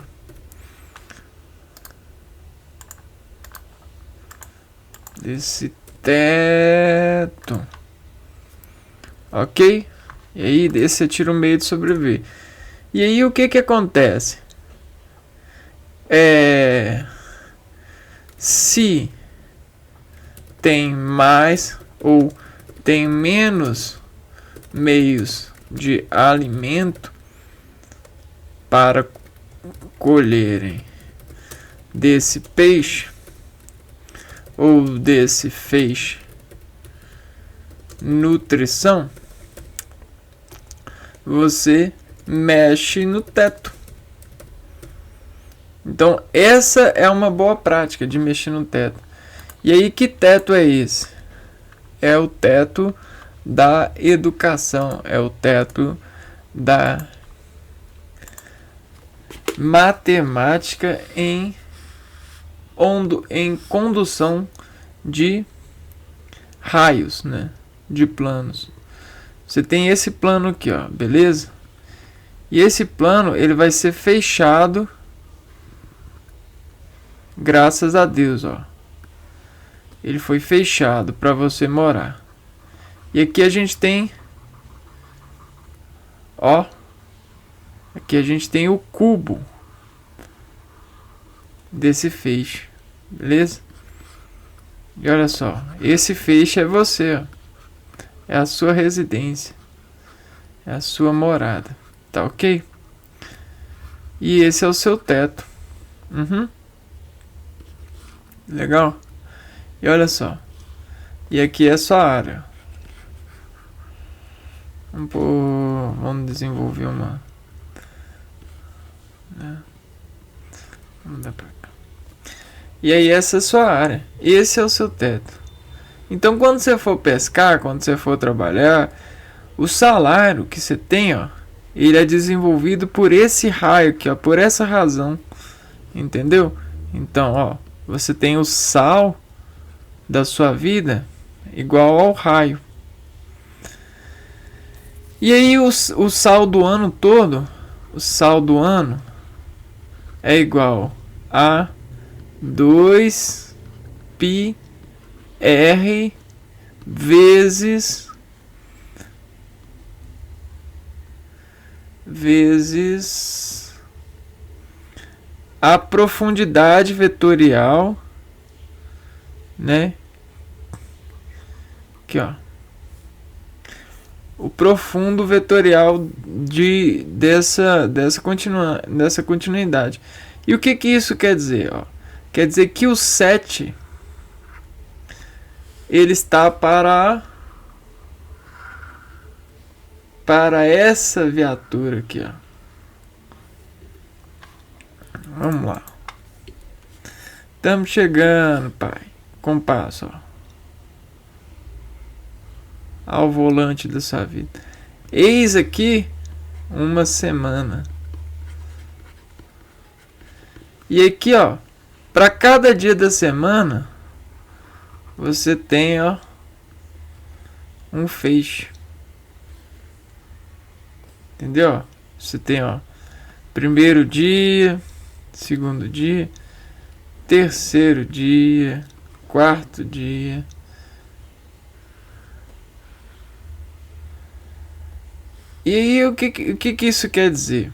A: Desse teto. Ok? E aí, desse você tira o meio de sobreviver. E aí, o que que acontece? Se tem mais ou tem menos meios de alimento para colherem desse peixe ou desse feixe nutrição, você mexe no teto. Então essa é uma boa prática de mexer no teto. E aí, que teto é esse? É o teto da educação, é o teto da matemática em condução de raios, né? De planos. Você tem esse plano aqui, ó, beleza? E esse plano ele vai ser fechado, graças a Deus, ó. Ele foi fechado para você morar. E aqui a gente tem, ó, aqui a gente tem o cubo desse feixe, beleza? E olha só, esse feixe é você, ó. É a sua residência, é a sua morada, tá ok? E esse é o seu teto. Legal? E olha só, e aqui é a sua área. Vamos desenvolver uma, né? Vamos dar pra cá. E aí essa é a sua área. Esse é o seu teto. Então quando você for pescar, quando você for trabalhar, o salário que você tem, ó, ele é desenvolvido por esse raio aqui, ó, por essa razão. Entendeu? Então, ó, você tem o sal da sua vida igual ao raio. E aí o sal do ano todo, o sal do ano é igual a 2πr vezes a profundidade vetorial, né? Aqui, ó. O profundo vetorial dessa continuidade. E o que que isso quer dizer? Ó? Quer dizer que o 7 ele está para essa viatura aqui, ó. Vamos lá. Estamos chegando, pai. Compasso, ó. ao volante da sua vida. Eis aqui uma semana. E aqui, ó, para cada dia da semana, você tem, ó, um feixe. Entendeu? Você tem, ó, primeiro dia, segundo dia, terceiro dia, quarto dia. E aí, o que isso quer dizer?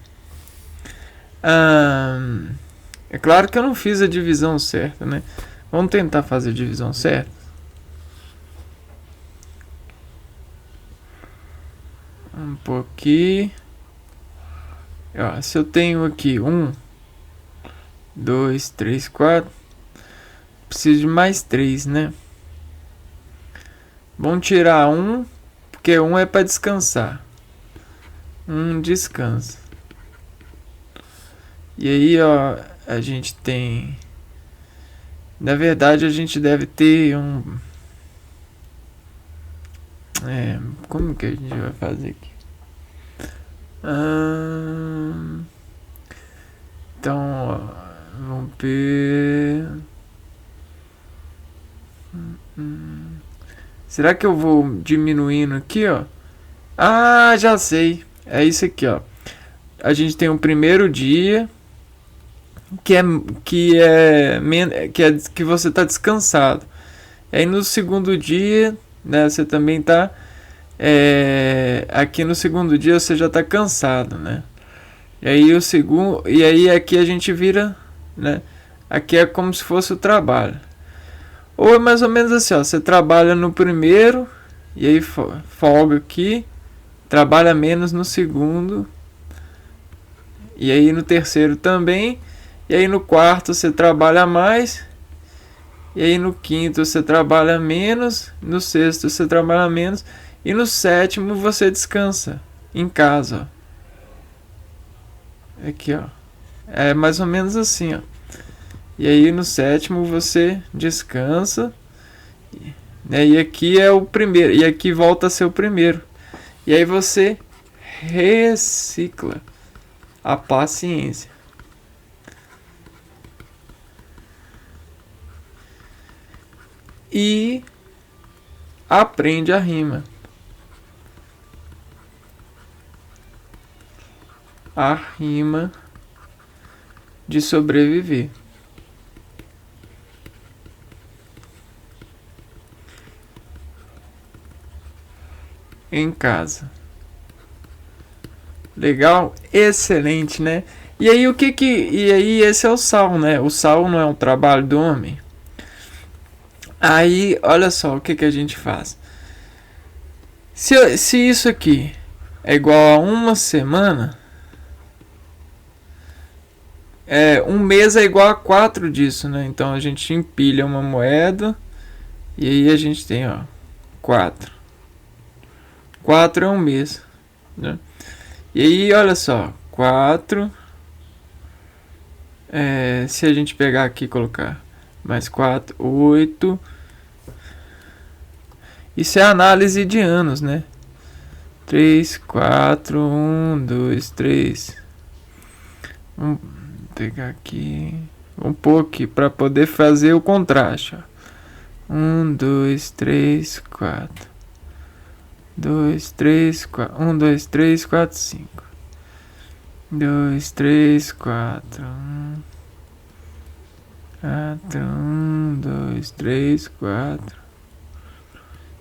A: É claro que eu não fiz a divisão certa, né? Vamos tentar fazer a divisão certa. Um pouquinho. Ó, se eu tenho aqui 1, 2, 3, 4, preciso de mais 3, né? Vamos tirar 1, porque 1 é para descansar. 1 descansa. E aí, ó, a gente tem... Na verdade, a gente deve ter um... como que a gente vai fazer aqui? Então, ó, vamos ver... Será que eu vou diminuindo aqui, ó? Ah, já sei. É isso aqui, ó. A gente tem o primeiro dia... que você tá descansado. Aí no segundo dia, né, você também tá aqui no segundo dia você já tá cansado, né? E aí o segundo, e aí aqui a gente vira, né? Aqui é como se fosse o trabalho. Ou é mais ou menos assim, ó, você trabalha no primeiro e aí folga aqui, trabalha menos no segundo. E aí no terceiro também. E aí no quarto você trabalha mais. E aí no quinto você trabalha menos. No sexto você trabalha menos. E no sétimo você descansa em casa. Ó. Aqui, ó. É mais ou menos assim, ó. E aí no sétimo você descansa. Né? E aqui é o primeiro. E aqui volta a ser o primeiro. E aí você recicla a paciência. E aprende a rima. A rima de sobreviver. Em casa. Legal? Excelente, né? E aí e aí esse é o sal, né? O sal não é um trabalho do homem. Aí, olha só o que a gente faz. Se isso aqui é igual a uma semana, um mês é igual a 4 disso, né? Então a gente empilha uma moeda e aí a gente tem, ó, 4. 4 é um mês, né? E aí, olha só, 4. Se a gente pegar aqui e colocar mais 4, 8. Isso é análise de anos, né? 3, 4, 1, 2, 3. Vamos pegar aqui. Vamos pôr aqui para poder fazer o contraste. 1, 2, 3, 4. 2, 3, 4. 1, 2, 3, 4, 5. 2, 3, 4. 4, 1, 2, 3, 4.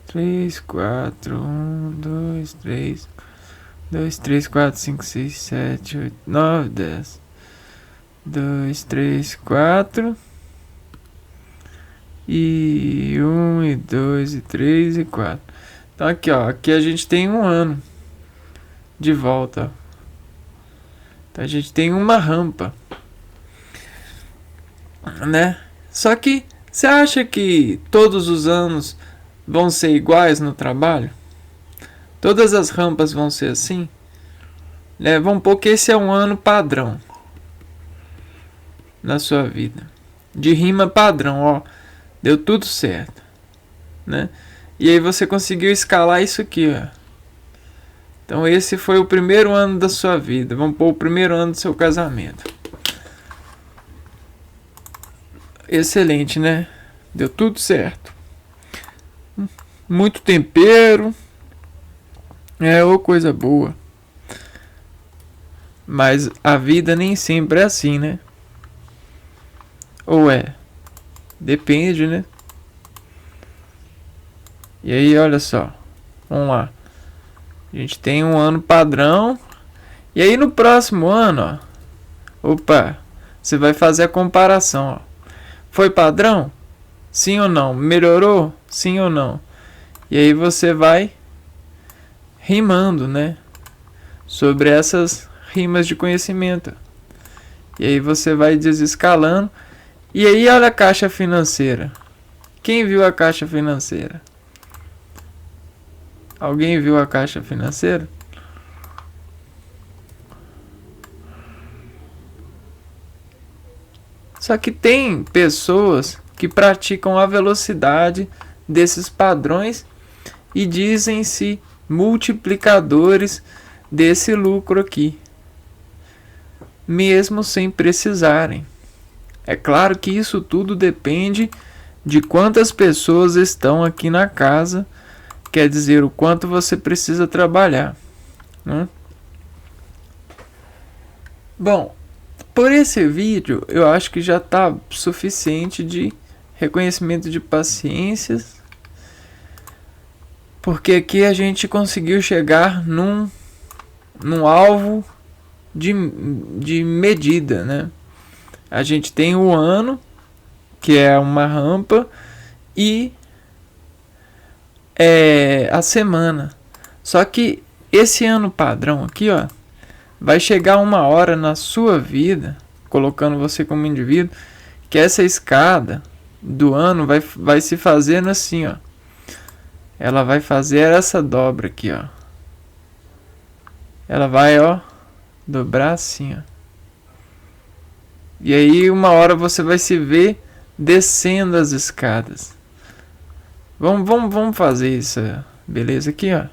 A: 3, 4, 1, 2, 3. 2, 3, 4, 5, 6, 7, 8, 9, 10. 2, 3, 4. E 1, e 2, e 3, e 4. Então aqui, ó. Aqui a gente tem um ano de volta. Então a gente tem uma rampa, né? Só que você acha que todos os anos vão ser iguais no trabalho? Todas as rampas vão ser assim? Vamos pôr que esse é um ano padrão na sua vida. De rima padrão, ó. Deu tudo certo, né? E aí você conseguiu escalar isso aqui, ó. Então esse foi o primeiro ano da sua vida. Vamos pôr o primeiro ano do seu casamento. Excelente, né? Deu tudo certo. Muito tempero. Ô coisa boa. Mas a vida nem sempre é assim, né? Ou é? Depende, né? E aí, olha só. Vamos lá. A gente tem um ano padrão. E aí no próximo ano, ó. Opa. Você vai fazer a comparação, ó. Foi padrão? Sim ou não? Melhorou? Sim ou não? E aí você vai rimando, né? Sobre essas rimas de conhecimento. E aí você vai desescalando. E aí olha a caixa financeira. Quem viu a caixa financeira? Alguém viu a caixa financeira? Só que tem pessoas que praticam a velocidade desses padrões e dizem-se multiplicadores desse lucro aqui, mesmo sem precisarem. É claro que isso tudo depende de quantas pessoas estão aqui na casa, quer dizer, o quanto você precisa trabalhar, né? Bom, por esse vídeo eu acho que já está suficiente de reconhecimento de paciências, porque aqui a gente conseguiu chegar num alvo de medida, né? A gente tem o ano, que é uma rampa, e a semana. Só que esse ano padrão aqui, ó, vai chegar uma hora na sua vida, colocando você como indivíduo, que essa escada do ano vai se fazendo assim, ó. Ela vai fazer essa dobra aqui, ó. Ela vai, ó, dobrar assim, ó. E aí uma hora você vai se ver descendo as escadas. Vamos fazer isso, beleza? Aqui, ó.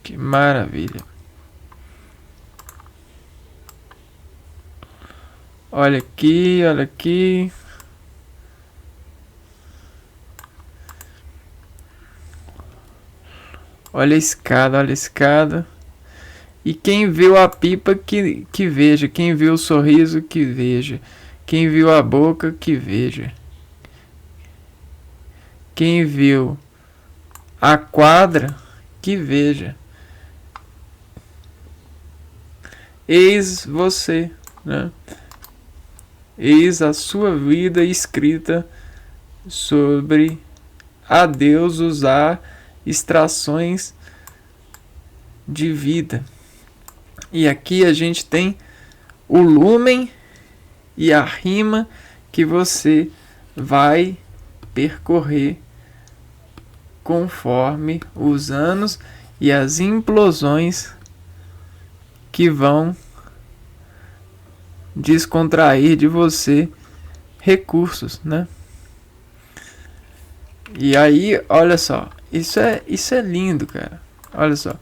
A: Que maravilha. Olha aqui, olha aqui. Olha a escada, olha a escada. E quem viu a pipa que veja. Quem viu o sorriso que veja. Quem viu a boca que veja. Quem viu a quadra que veja. Eis você, né? Eis a sua vida escrita sobre a Deus usar extrações de vida. E aqui a gente tem o lumen e a rima que você vai percorrer conforme os anos e as implosões que vão descontrair de você recursos, né? E aí, olha só, isso é lindo, cara. Olha só.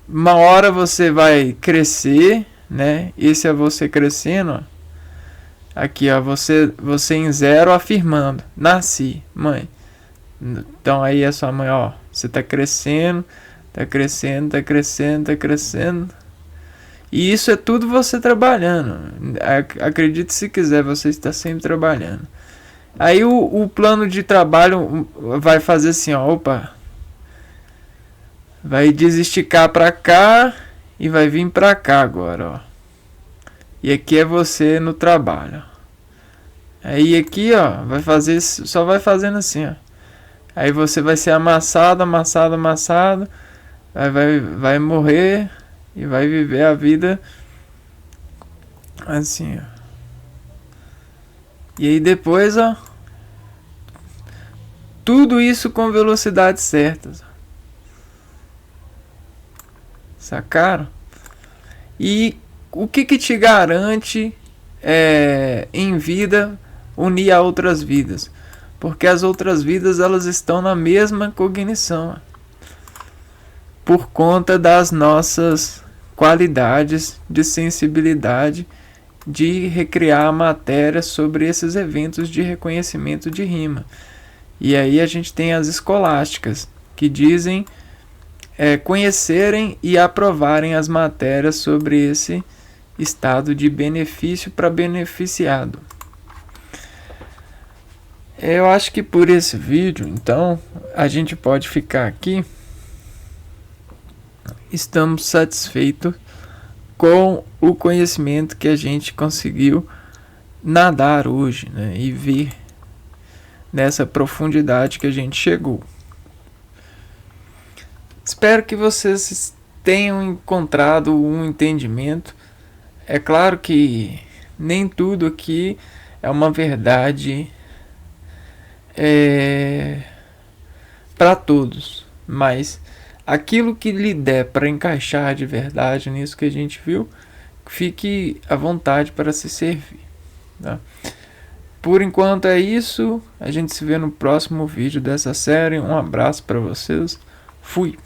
A: Uma hora você vai crescer, né? Esse é você crescendo, ó. Aqui, ó, você em zero afirmando. Nasci, mãe. Então aí a sua mãe, ó, você tá crescendo, tá crescendo, tá crescendo, tá crescendo. E isso é tudo você trabalhando. Acredite se quiser, você está sempre trabalhando. Aí o plano de trabalho vai fazer assim, ó, opa. Vai desesticar pra cá e vai vir pra cá agora, ó. E aqui é você no trabalho. Aí aqui, ó, vai fazer, só vai fazendo assim, ó. Aí você vai ser amassado, amassado, amassado. Vai morrer e vai viver a vida assim, ó. E aí depois, ó, tudo isso com velocidades certas. Sacaram? E o que te garante em vida unir a outras vidas, porque as outras vidas elas estão na mesma cognição, por conta das nossas qualidades de sensibilidade de recriar a matéria sobre esses eventos de reconhecimento de rima. E aí a gente tem as escolásticas, que dizem conhecerem e aprovarem as matérias sobre esse estado de benefício para beneficiado. Eu acho que por esse vídeo, então, a gente pode ficar aqui. Estamos satisfeitos com o conhecimento que a gente conseguiu nadar hoje, né, e ver nessa profundidade que a gente chegou. Espero que vocês tenham encontrado um entendimento. É claro que nem tudo aqui é uma verdade para todos, mas aquilo que lhe der para encaixar de verdade nisso que a gente viu, fique à vontade para se servir, tá? Por enquanto é isso. A gente se vê no próximo vídeo dessa série. Um abraço para vocês. Fui!